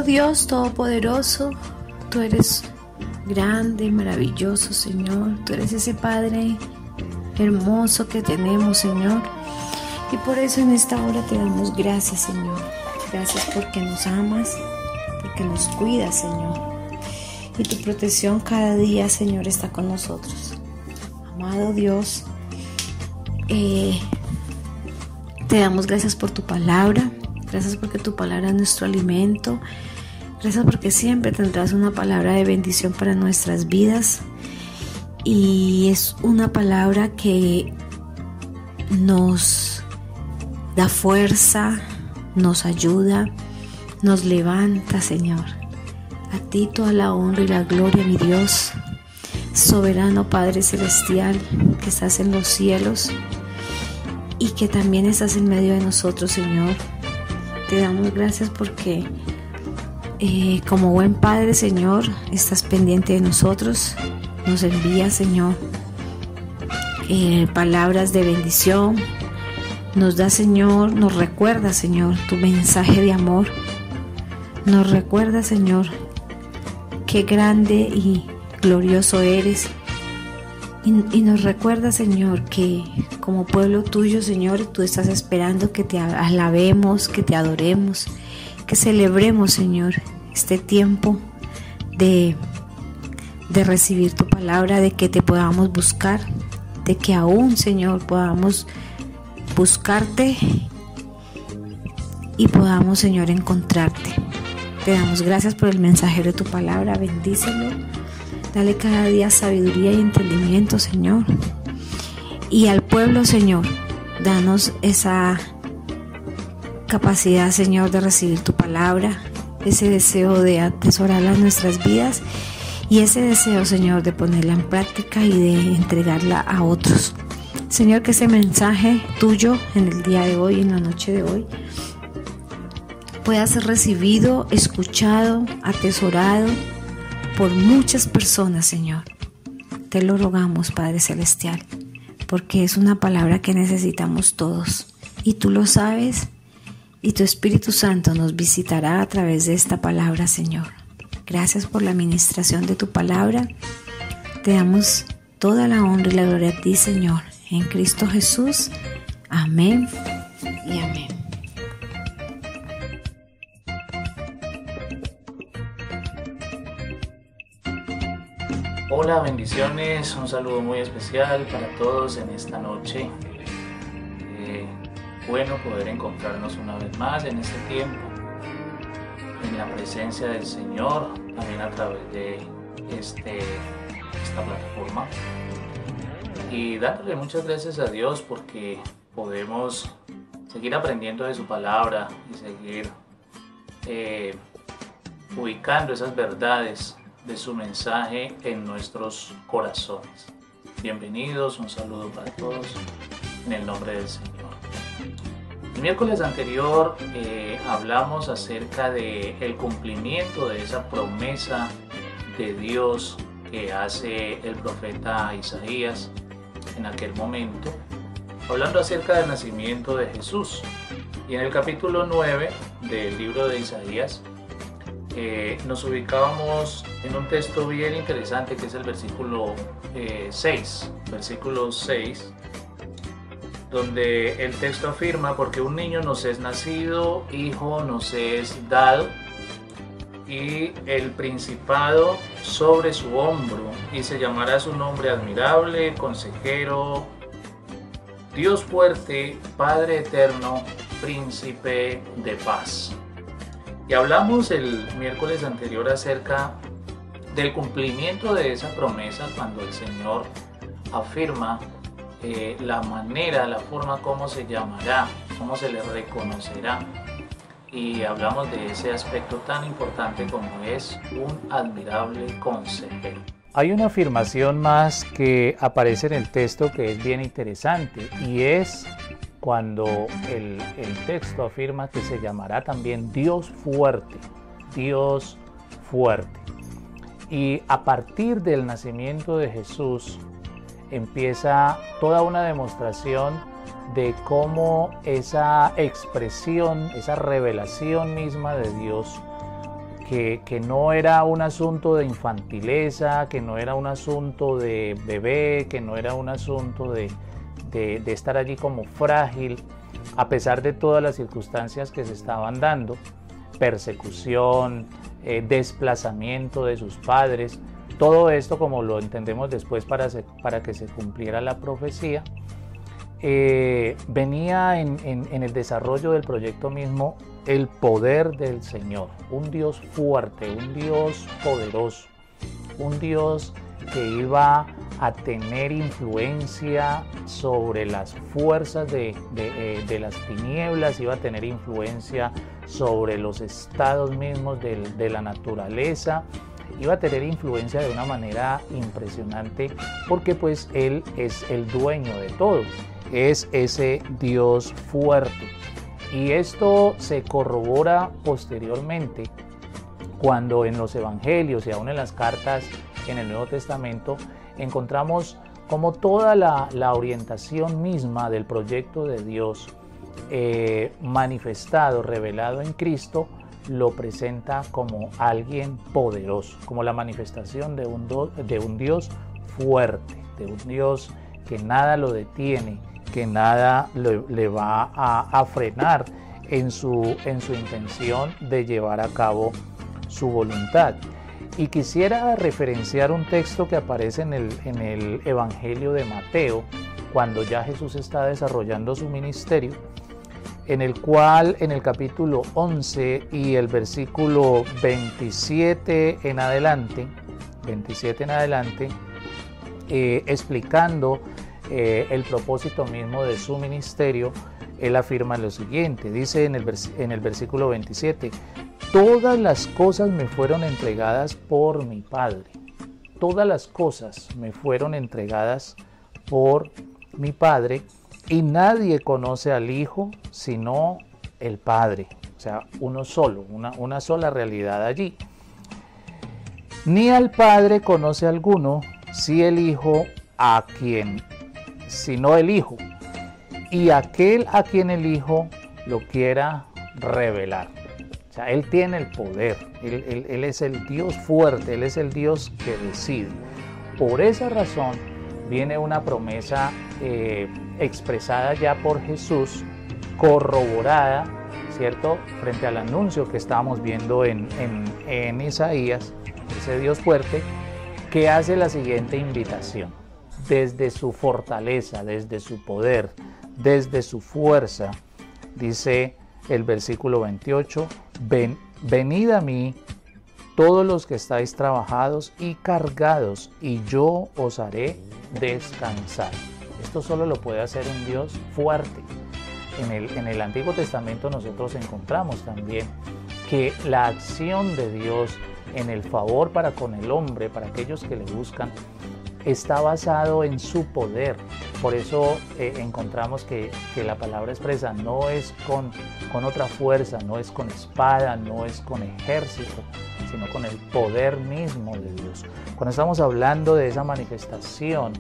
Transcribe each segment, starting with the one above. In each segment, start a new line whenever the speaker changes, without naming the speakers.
Dios Todopoderoso, tú eres grande, maravilloso, Señor. Tú eres ese Padre hermoso que tenemos, Señor. Y por eso en esta hora te damos gracias, Señor. Gracias porque nos amas, porque nos cuidas, Señor. Y tu protección cada día, Señor, está con nosotros. Amado Dios, te damos gracias por tu palabra. Gracias porque tu palabra es nuestro alimento. Gracias porque siempre tendrás una palabra de bendición para nuestras vidas. Y es una palabra que nos da fuerza, nos ayuda, nos levanta, Señor. A ti toda la honra y la gloria, mi Dios, soberano Padre Celestial, que estás en los cielos y que también estás en medio de nosotros, Señor. Te damos gracias porque como buen Padre, Señor, estás pendiente de nosotros. Nos envías, Señor, palabras de bendición. Nos da, Señor, nos recuerda, Señor, tu mensaje de amor. Nos recuerda, Señor, qué grande y glorioso eres. Y nos recuerda, Señor, que como pueblo tuyo, Señor, tú estás esperando que te alabemos, que te adoremos, que celebremos, Señor, este tiempo de recibir tu palabra, de que te podamos buscar, de que aún, Señor, podamos buscarte y podamos, Señor, encontrarte. Te damos gracias por el mensajero de tu palabra. Bendícelo. Dale cada día sabiduría y entendimiento, Señor. Y al pueblo, Señor, danos esa capacidad, Señor, de recibir tu palabra, ese deseo de atesorarla en nuestras vidas y ese deseo, Señor, de ponerla en práctica y de entregarla a otros. Señor, que ese mensaje tuyo en el día de hoy, en la noche de hoy, pueda ser recibido, escuchado, atesorado por muchas personas, Señor. Te lo rogamos, Padre Celestial, porque es una palabra que necesitamos todos. Y tú lo sabes, y tu Espíritu Santo nos visitará a través de esta palabra, Señor. Gracias por la administración de tu palabra. Te damos toda la honra y la gloria a ti, Señor. En Cristo Jesús. Amén y amén.
Hola, bendiciones, un saludo muy especial para todos en esta noche. Bueno poder encontrarnos una vez más en este tiempo, en la presencia del Señor, también a través de esta plataforma. Y dándole muchas gracias a Dios porque podemos seguir aprendiendo de su palabra y seguir ubicando esas verdades de su mensaje en nuestros corazones. Bienvenidos, un saludo para todos en el nombre del Señor. El miércoles anterior hablamos acerca del cumplimiento de esa promesa de Dios que hace el profeta Isaías en aquel momento, hablando acerca del nacimiento de Jesús. Y en el capítulo 9 del libro de Isaías nos ubicábamos en un texto bien interesante que es el versículo 6, donde el texto afirma: porque un niño nos es nacido, hijo nos es dado, y el principado sobre su hombro, y se llamará su nombre admirable, consejero, Dios fuerte, Padre eterno, príncipe de paz. Y hablamos el miércoles anterior acerca del cumplimiento de esa promesa cuando el Señor afirma la manera, la forma como se llamará, cómo se le reconocerá. Y hablamos de ese aspecto tan importante como es un admirable consejero.
Hay una afirmación más que aparece en el texto que es bien interesante, y es cuando el texto afirma que se llamará también Dios fuerte, Dios fuerte. Y a partir del nacimiento de Jesús empieza toda una demostración de cómo esa expresión, esa revelación misma de Dios que no era un asunto de infantileza, que no era un asunto de bebé, que no era un asunto de estar allí como frágil, a pesar de todas las circunstancias que se estaban dando, persecución, desplazamiento de sus padres, todo esto, como lo entendemos después, para que se cumpliera la profecía, venía en el desarrollo del proyecto mismo el poder del Señor, un Dios fuerte, un Dios poderoso, un Dios que iba a tener influencia sobre las fuerzas de las tinieblas, iba a tener influencia sobre los estados mismos de la naturaleza, iba a tener influencia de una manera impresionante, porque pues Él es el dueño de todo, es ese Dios fuerte. Y esto se corrobora posteriormente cuando en los evangelios y aún en las cartas en el Nuevo Testamento encontramos como toda la orientación misma del proyecto de Dios manifestado, revelado en Cristo, lo presenta como alguien poderoso, como la manifestación de un Dios fuerte, de un Dios que nada lo detiene, que nada le va a frenar en su intención de llevar a cabo su voluntad. Y quisiera referenciar un texto que aparece en el Evangelio de Mateo, cuando ya Jesús está desarrollando su ministerio, en el cual en el capítulo 11 y el versículo 27 en adelante, explicando el propósito mismo de su ministerio, él afirma lo siguiente, dice en el versículo 27, todas las cosas me fueron entregadas por mi Padre, todas las cosas me fueron entregadas por mi Padre, y nadie conoce al Hijo sino el Padre, o sea, uno solo, una sola realidad allí. Ni al Padre conoce alguno, si el Hijo sino el Hijo, y aquel a quien el Hijo lo quiera revelar. O sea, Él tiene el poder, él es el Dios fuerte, Él es el Dios que decide. Por esa razón viene una promesa expresada ya por Jesús, corroborada, ¿cierto?, frente al anuncio que estábamos viendo en Isaías, ese Dios fuerte, que hace la siguiente invitación. Desde su fortaleza, desde su poder, desde su fuerza, dice el versículo 28, venid a mí todos los que estáis trabajados y cargados, y yo os haré descansar. Esto solo lo puede hacer un Dios fuerte. En el Antiguo Testamento nosotros encontramos también que la acción de Dios en el favor para con el hombre, para aquellos que le buscan, está basado en su poder. Por eso encontramos que la palabra expresa no es con otra fuerza, no es con espada, no es con ejército, sino con el poder mismo de Dios. Cuando estamos hablando de esa manifestación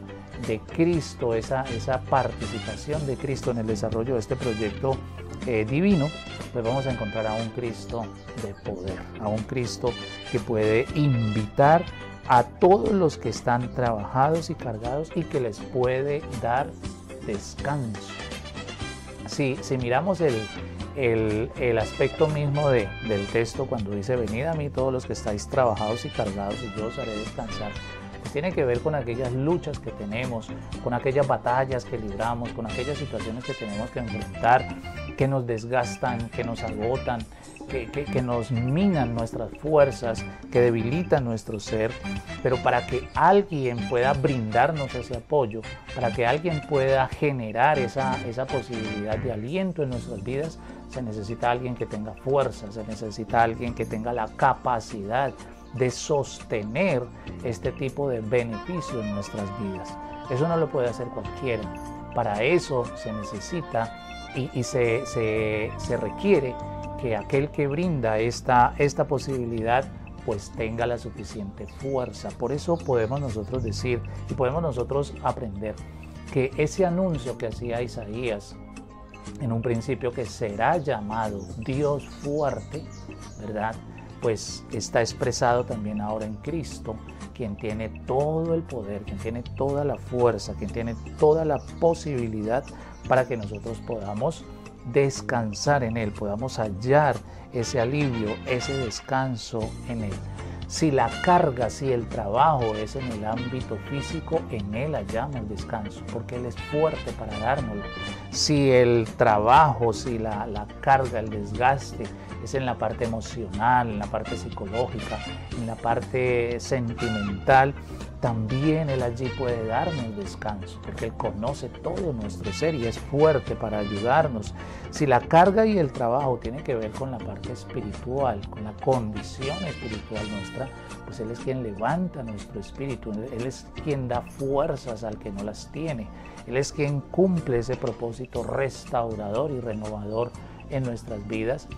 de Cristo, esa participación de Cristo en el desarrollo de este proyecto divino, pues vamos a encontrar a un Cristo de poder, a un Cristo que puede invitar a todos los que están trabajados y cargados y que les puede dar descanso. Si miramos el aspecto mismo del texto, cuando dice venid a mí todos los que estáis trabajados y cargados y yo os haré descansar, pues tiene que ver con aquellas luchas que tenemos, con aquellas batallas que libramos, con aquellas situaciones que tenemos que enfrentar, que nos desgastan, que nos agotan, que nos minan nuestras fuerzas, que debilitan nuestro ser. Pero para que alguien pueda brindarnos ese apoyo, para que alguien pueda generar esa posibilidad de aliento en nuestras vidas, se necesita alguien que tenga fuerza, se necesita alguien que tenga la capacidad de sostener este tipo de beneficio en nuestras vidas. Eso no lo puede hacer cualquiera. Para eso se necesita y se requiere que aquel que brinda esta posibilidad pues tenga la suficiente fuerza. Por eso podemos nosotros decir y podemos nosotros aprender que ese anuncio que hacía Isaías en un principio, que será llamado Dios fuerte, ¿verdad?, pues está expresado también ahora en Cristo, quien tiene todo el poder, quien tiene toda la fuerza, quien tiene toda la posibilidad para que nosotros podamos descansar en Él, podamos hallar ese alivio, ese descanso en Él. Si la carga, si el trabajo es en el ámbito físico, en Él hallamos descanso, porque Él es fuerte para dárnoslo. Si el trabajo, si la carga, el desgaste es en la parte emocional, en la parte psicológica, en la parte sentimental, también Él allí puede darnos descanso, porque Él conoce todo nuestro ser y es fuerte para ayudarnos. Si la carga y el trabajo tienen que ver con la parte espiritual, con la condición espiritual nuestra, pues Él es quien levanta nuestro espíritu, Él es quien da fuerzas al que no las tiene, Él es quien cumple ese propósito restaurador y renovador en nuestras vidas,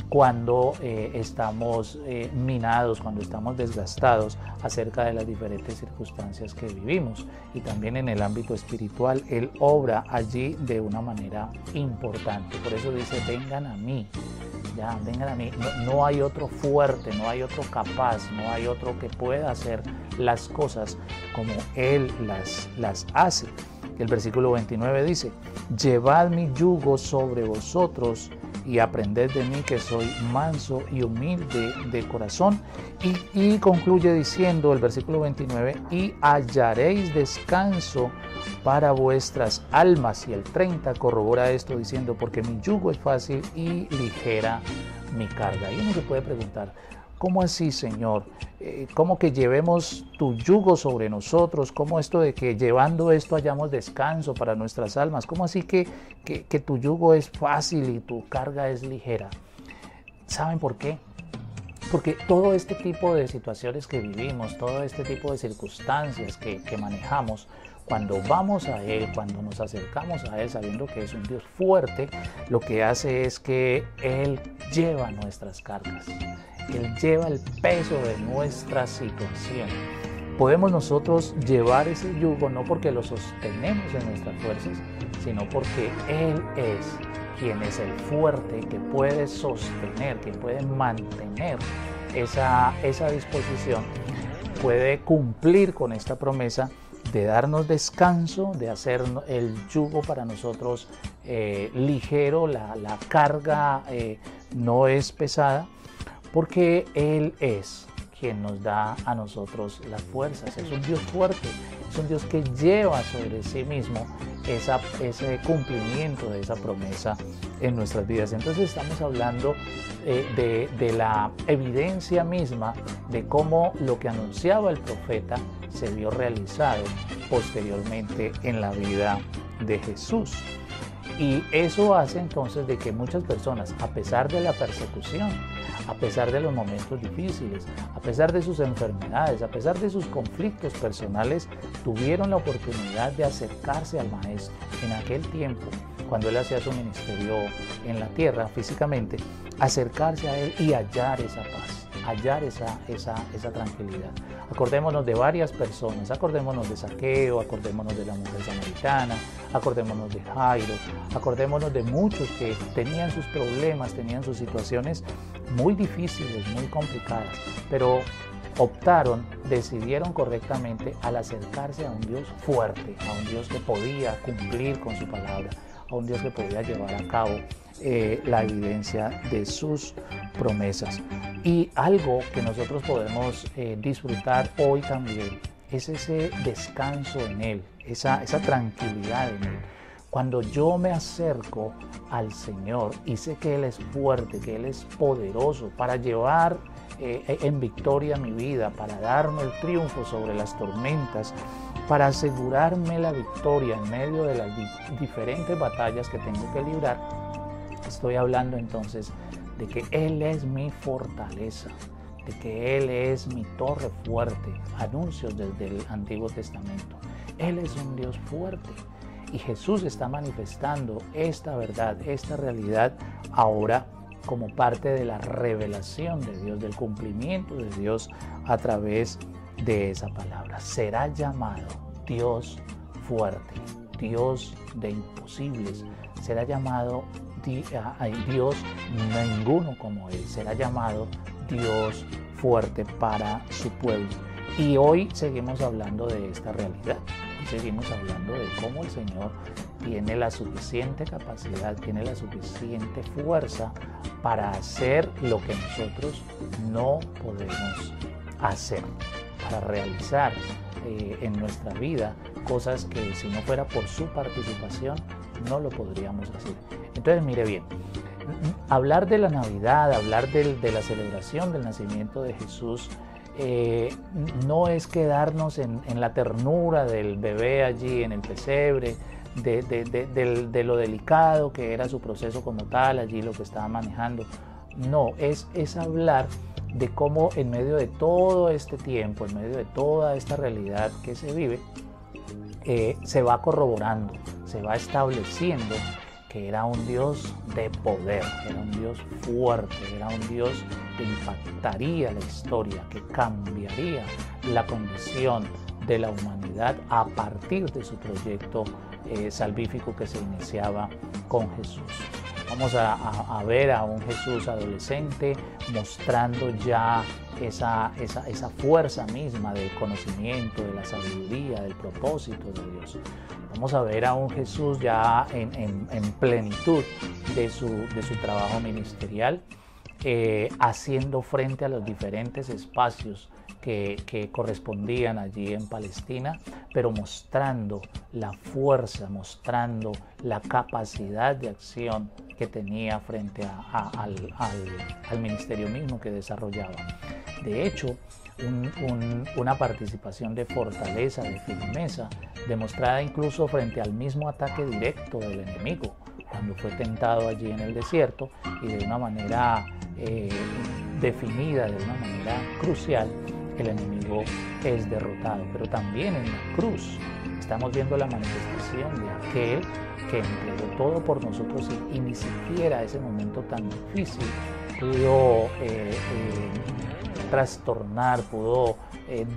cuando estamos minados, cuando estamos desgastados acerca de las diferentes circunstancias que vivimos. Y también en el ámbito espiritual, Él obra allí de una manera importante. Por eso dice, vengan a mí, ya, vengan a mí. No hay otro fuerte, no hay otro capaz, no hay otro que pueda hacer las cosas como Él las hace. El versículo 29 dice, llevad mi yugo sobre vosotros y aprended de mí, que soy manso y humilde de corazón. Y concluye diciendo el versículo 29, y hallaréis descanso para vuestras almas. Y el 30 corrobora esto diciendo, porque mi yugo es fácil y ligera mi carga. Y uno se puede preguntar, ¿cómo así, Señor? ¿Cómo que llevemos tu yugo sobre nosotros? ¿Cómo esto de que llevando esto hallamos descanso para nuestras almas? ¿Cómo así que tu yugo es fácil y tu carga es ligera? ¿Saben por qué? Porque todo este tipo de situaciones que vivimos, todo este tipo de circunstancias que manejamos, cuando vamos a Él, cuando nos acercamos a Él sabiendo que es un Dios fuerte, lo que hace es que Él lleva nuestras cargas. Él lleva el peso de nuestra situación. Podemos nosotros llevar ese yugo no porque lo sostenemos en nuestras fuerzas, sino porque Él es quien es el fuerte que puede sostener, que puede mantener esa disposición, puede cumplir con esta promesa de darnos descanso, de hacer el yugo para nosotros ligero, la carga no es pesada, porque Él es quien nos da a nosotros las fuerzas. Es un Dios fuerte, es un Dios que lleva sobre sí mismo ese cumplimiento de esa promesa en nuestras vidas. Entonces estamos hablando de la evidencia misma de cómo lo que anunciaba el profeta se vio realizado posteriormente en la vida de Jesús. Y eso hace entonces de que muchas personas, a pesar de la persecución, a pesar de los momentos difíciles, a pesar de sus enfermedades, a pesar de sus conflictos personales, tuvieron la oportunidad de acercarse al Maestro en aquel tiempo, cuando Él hacía su ministerio en la tierra físicamente, acercarse a Él y hallar esa paz, hallar esa tranquilidad. Acordémonos de varias personas, acordémonos de Zaqueo, acordémonos de la mujer samaritana, acordémonos de Jairo, acordémonos de muchos que tenían sus problemas, tenían sus situaciones muy difíciles, muy complicadas, pero decidieron correctamente al acercarse a un Dios fuerte, a un Dios que podía cumplir con su palabra, a un Dios que podía llevar a cabo la evidencia de sus promesas. Y algo que nosotros podemos disfrutar hoy también es ese descanso en Él, esa tranquilidad en Él. Cuando yo me acerco al Señor y sé que Él es fuerte, que Él es poderoso para llevar en victoria mi vida, para darme el triunfo sobre las tormentas, para asegurarme la victoria en medio de las diferentes batallas que tengo que librar, estoy hablando entonces de que Él es mi fortaleza, de que Él es mi torre fuerte. Anuncios desde el Antiguo Testamento. Él es un Dios fuerte y Jesús está manifestando esta verdad, esta realidad ahora como parte de la revelación de Dios, del cumplimiento de Dios a través de esa palabra. Será llamado Dios fuerte, Dios de imposibles, será llamado Dios ninguno como Él, será llamado Dios fuerte para su pueblo. Y hoy seguimos hablando de esta realidad. Seguimos hablando de cómo el Señor tiene la suficiente capacidad, tiene la suficiente fuerza para hacer lo que nosotros no podemos hacer, para realizar en nuestra vida cosas que si no fuera por su participación no lo podríamos hacer. Entonces mire bien, hablar de la Navidad, hablar de la celebración del nacimiento de Jesús, no es quedarnos en la ternura del bebé allí en el pesebre, de lo delicado que era su proceso como tal, allí lo que estaba manejando. No, es hablar de cómo en medio de todo este tiempo, en medio de toda esta realidad que se vive, se va corroborando, se va estableciendo que era un Dios de poder, era un Dios fuerte, era un Dios que impactaría la historia, que cambiaría la condición de la humanidad a partir de su proyecto salvífico que se iniciaba con Jesús. Vamos a ver a un Jesús adolescente mostrando ya esa fuerza misma del conocimiento, de la sabiduría, del propósito de Dios. Vamos a ver a un Jesús ya en plenitud de su trabajo ministerial, haciendo frente a los diferentes espacios que correspondían allí en Palestina, pero mostrando la fuerza, mostrando la capacidad de acción que tenía frente al ministerio mismo que desarrollaba. De hecho, una participación de fortaleza, de firmeza, demostrada incluso frente al mismo ataque directo del enemigo, cuando fue tentado allí en el desierto y de una manera definida, de una manera crucial, el enemigo es derrotado. Pero también en la cruz estamos viendo la manifestación de aquel que entregó todo por nosotros y ni siquiera ese momento tan difícil pudo trastornar, pudo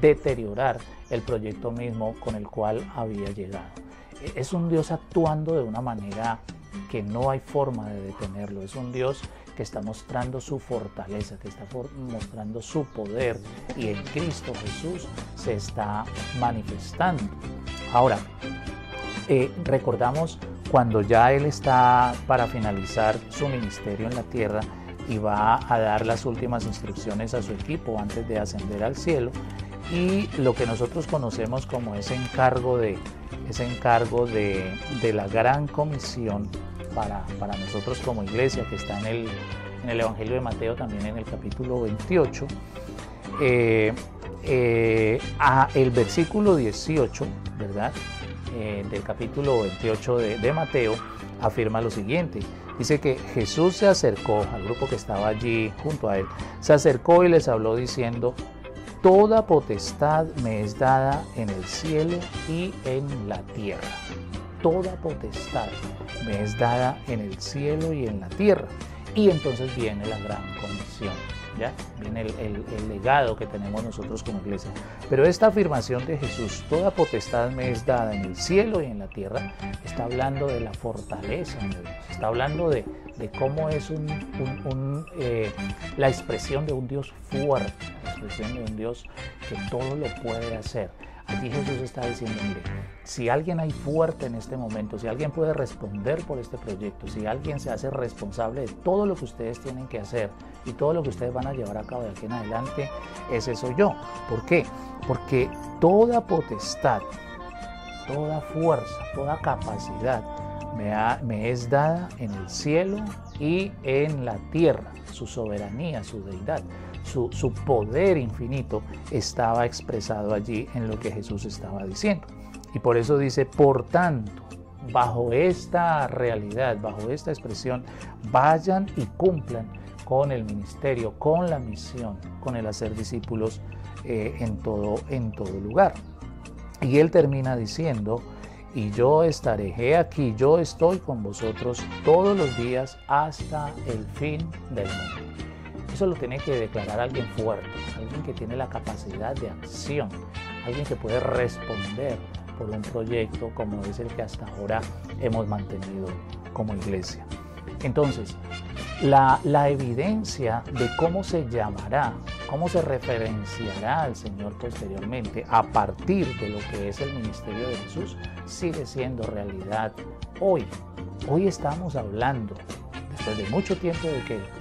deteriorar el proyecto mismo con el cual había llegado. Es un Dios actuando de una manera que no hay forma de detenerlo. Es un Dios que está mostrando su fortaleza, que está mostrando su poder, y en Cristo Jesús se está manifestando. Ahora, recordamos cuando ya Él está para finalizar su ministerio en la tierra y va a dar las últimas instrucciones a su equipo antes de ascender al cielo, y lo que nosotros conocemos como ese encargo de la gran comisión para nosotros como iglesia, que está en el Evangelio de Mateo, también en el capítulo 28, el versículo 18, ¿verdad? Del capítulo 28 de Mateo afirma lo siguiente. Dice que Jesús se acercó al grupo que estaba allí junto a él, se acercó y les habló diciendo: toda potestad me es dada en el cielo y en la tierra. Toda potestad me es dada en el cielo y en la tierra. Y entonces viene la gran comisión, ¿ya? Viene el legado que tenemos nosotros como iglesia. Pero esta afirmación de Jesús, toda potestad me es dada en el cielo y en la tierra, está hablando de la fortaleza de Dios, está hablando de cómo es la expresión de un Dios fuerte, la expresión de un Dios que todo lo puede hacer. Aquí Jesús está diciendo: mire, si alguien hay fuerte en este momento, si alguien puede responder por este proyecto, si alguien se hace responsable de todo lo que ustedes tienen que hacer y todo lo que ustedes van a llevar a cabo de aquí en adelante, ese soy yo. ¿Por qué? Porque toda potestad, toda fuerza, toda capacidad me es dada en el cielo y en la tierra. Su soberanía, su deidad, su poder infinito estaba expresado allí en lo que Jesús estaba diciendo. Y por eso dice: por tanto, bajo esta realidad, bajo esta expresión, vayan y cumplan con el ministerio, con la misión, con el hacer discípulos en todo lugar. Y él termina diciendo: y yo estaré, he aquí, yo estoy con vosotros todos los días hasta el fin del mundo. Eso lo tiene que declarar alguien fuerte, alguien que tiene la capacidad de acción, alguien que puede responder por un proyecto como es el que hasta ahora hemos mantenido como iglesia. Entonces, La evidencia de cómo se llamará, cómo se referenciará al Señor posteriormente a partir de lo que es el ministerio de Jesús, sigue siendo realidad hoy. Hoy estamos hablando, después de mucho tiempo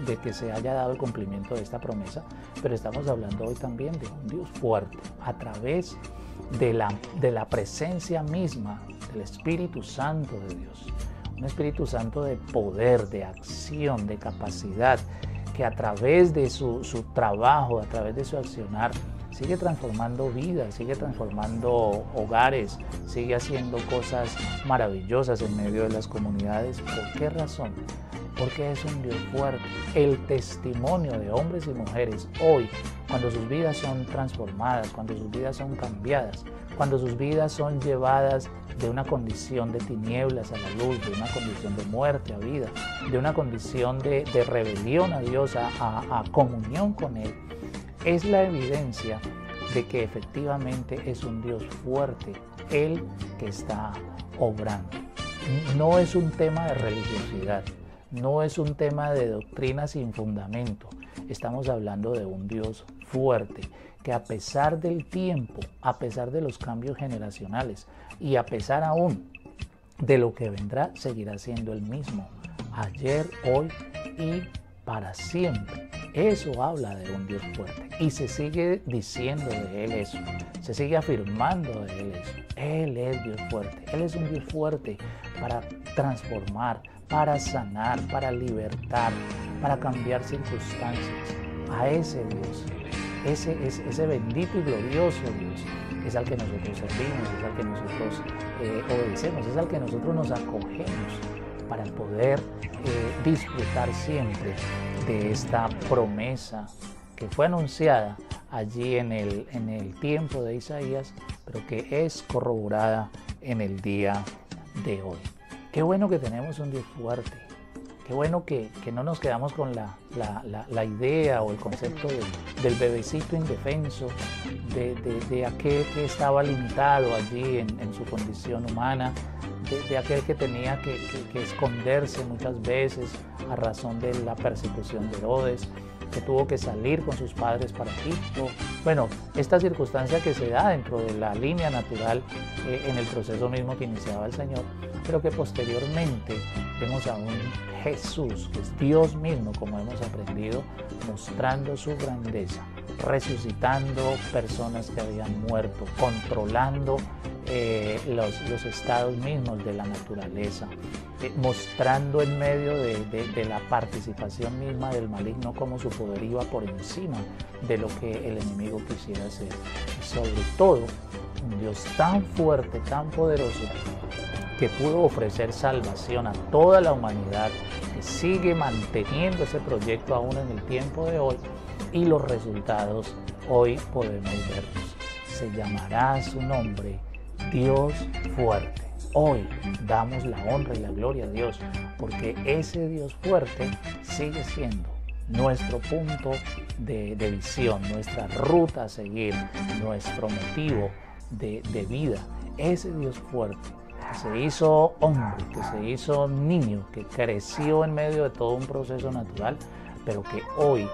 de que se haya dado el cumplimiento de esta promesa, pero estamos hablando hoy también de un Dios fuerte a través de la presencia misma del Espíritu Santo de Dios. Un Espíritu Santo de poder, de acción, de capacidad, que a través de su trabajo, a través de su accionar, sigue transformando vidas, sigue transformando hogares, sigue haciendo cosas maravillosas en medio de las comunidades. ¿Por qué razón? Porque es un Dios fuerte. El testimonio de hombres y mujeres hoy, cuando sus vidas son transformadas, cuando sus vidas son cambiadas, cuando sus vidas son llevadas de una condición de tinieblas a la luz, de una condición de muerte a vida, de una condición de rebelión a Dios, a comunión con Él, es la evidencia de que efectivamente es un Dios fuerte, Él que está obrando. No es un tema de religiosidad, no es un tema de doctrina sin fundamento. Estamos hablando de un Dios fuerte que a pesar del tiempo, a pesar de los cambios generacionales y a pesar aún de lo que vendrá, seguirá siendo el mismo, ayer, hoy y para siempre. Eso habla de un Dios fuerte y se sigue diciendo de Él eso, se sigue afirmando de Él eso. Él es Dios fuerte, Él es un Dios fuerte para transformar, para sanar, para libertar, para cambiar circunstancias. A ese Dios, ese bendito y glorioso Dios, es al que nosotros servimos, es al que nosotros obedecemos, es al que nosotros nos acogemos para poder disfrutar siempre de esta promesa que fue anunciada allí en el tiempo de Isaías, pero que es corroborada en el día de hoy. Qué bueno que tenemos un Dios fuerte. Qué bueno que no nos quedamos con la idea o el concepto del bebecito indefenso, de aquel que estaba limitado allí en su condición humana, de aquel que tenía que esconderse muchas veces a razón de la persecución de Herodes, que tuvo que salir con sus padres para Egipto. Bueno, esta circunstancia que se da dentro de la línea natural en el proceso mismo que iniciaba el Señor, pero que posteriormente vemos a un Jesús, que es Dios mismo, como hemos aprendido, mostrando su grandeza, resucitando personas que habían muerto, controlando los estados mismos de la naturaleza, mostrando en medio de la participación misma del maligno cómo su poder iba por encima de lo que el enemigo quisiera hacer. Y sobre todo, un Dios tan fuerte, tan poderoso, que pudo ofrecer salvación a toda la humanidad, que sigue manteniendo ese proyecto aún en el tiempo de hoy, y los resultados hoy podemos verlos. Se llamará su nombre Dios fuerte. Hoy damos la honra y la gloria a Dios, porque ese Dios fuerte sigue siendo nuestro punto de visión, nuestra ruta a seguir, nuestro motivo de vida. Ese Dios fuerte que se hizo hombre, que se hizo niño, que creció en medio de todo un proceso natural, pero que hoy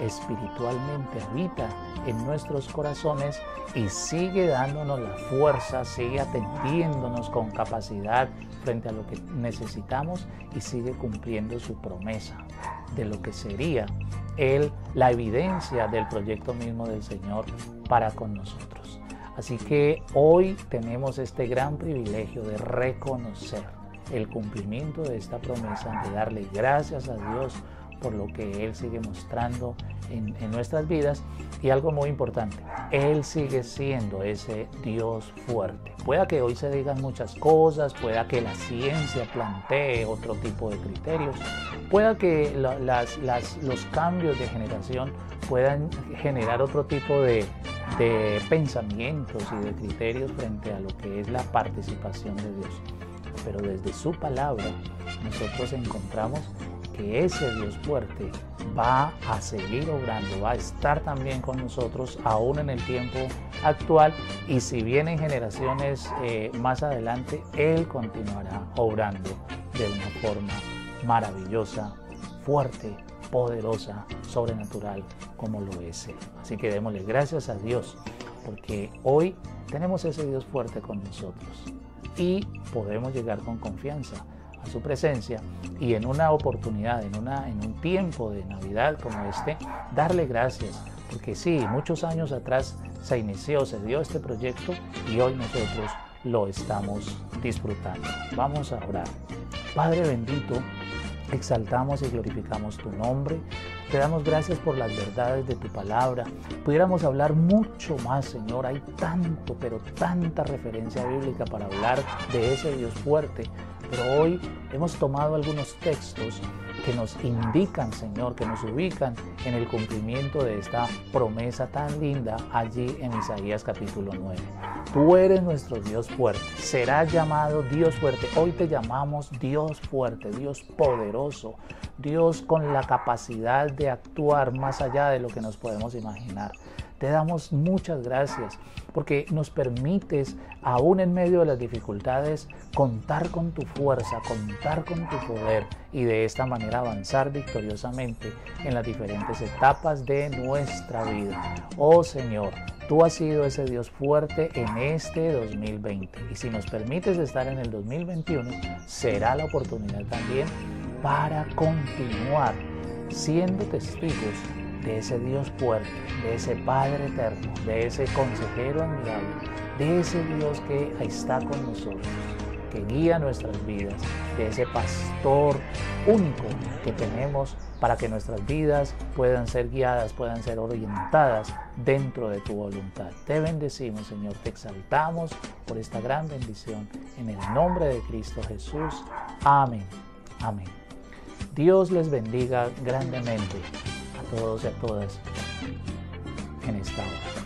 espiritualmente habita en nuestros corazones y sigue dándonos la fuerza, sigue atendiéndonos con capacidad frente a lo que necesitamos y sigue cumpliendo su promesa de lo que sería la evidencia del proyecto mismo del Señor para con nosotros. Así que hoy tenemos este gran privilegio de reconocer el cumplimiento de esta promesa, de darle gracias a Dios por lo que Él sigue mostrando en nuestras vidas. Y algo muy importante, Él sigue siendo ese Dios fuerte. Pueda que hoy se digan muchas cosas, pueda que la ciencia plantee otro tipo de criterios, pueda que los cambios de generación puedan generar otro tipo de pensamientos y de criterios frente a lo que es la participación de Dios. Pero desde su palabra nosotros encontramos que ese Dios fuerte va a seguir obrando, va a estar también con nosotros aún en el tiempo actual, y si vienen generaciones más adelante, Él continuará obrando de una forma maravillosa fuerte, poderosa, sobrenatural, como lo es Él. Así que démosle gracias a Dios, porque hoy tenemos ese Dios fuerte con nosotros y podemos llegar con confianza a su presencia y en una oportunidad, en un tiempo de Navidad como este, darle gracias, porque sí, muchos años atrás se inició, se dio este proyecto y hoy nosotros lo estamos disfrutando. Vamos a orar. Padre bendito, exaltamos y glorificamos tu nombre. Te damos gracias por las verdades de tu palabra. Pudiéramos hablar mucho más, Señor. Hay tanto, pero tanta referencia bíblica para hablar de ese Dios fuerte. Pero hoy hemos tomado algunos textos que nos indican, Señor, que nos ubican en el cumplimiento de esta promesa tan linda allí en Isaías capítulo 9. Tú eres nuestro Dios fuerte, serás llamado Dios fuerte. Hoy te llamamos Dios fuerte, Dios poderoso, Dios con la capacidad de actuar más allá de lo que nos podemos imaginar. Te damos muchas gracias porque nos permites, aún en medio de las dificultades, contar con tu fuerza, contar con tu poder y de esta manera avanzar victoriosamente en las diferentes etapas de nuestra vida. Oh Señor, tú has sido ese Dios fuerte en este 2020 y si nos permites estar en el 2021, será la oportunidad también para continuar siendo testigos de ese Dios fuerte, de ese Padre eterno, de ese consejero admirable, de ese Dios que está con nosotros, que guía nuestras vidas, de ese pastor único que tenemos para que nuestras vidas puedan ser guiadas, puedan ser orientadas dentro de tu voluntad. Te bendecimos, Señor, te exaltamos por esta gran bendición en el nombre de Cristo Jesús. Amén. Amén. Dios les bendiga grandemente a todos y a todas en esta hora.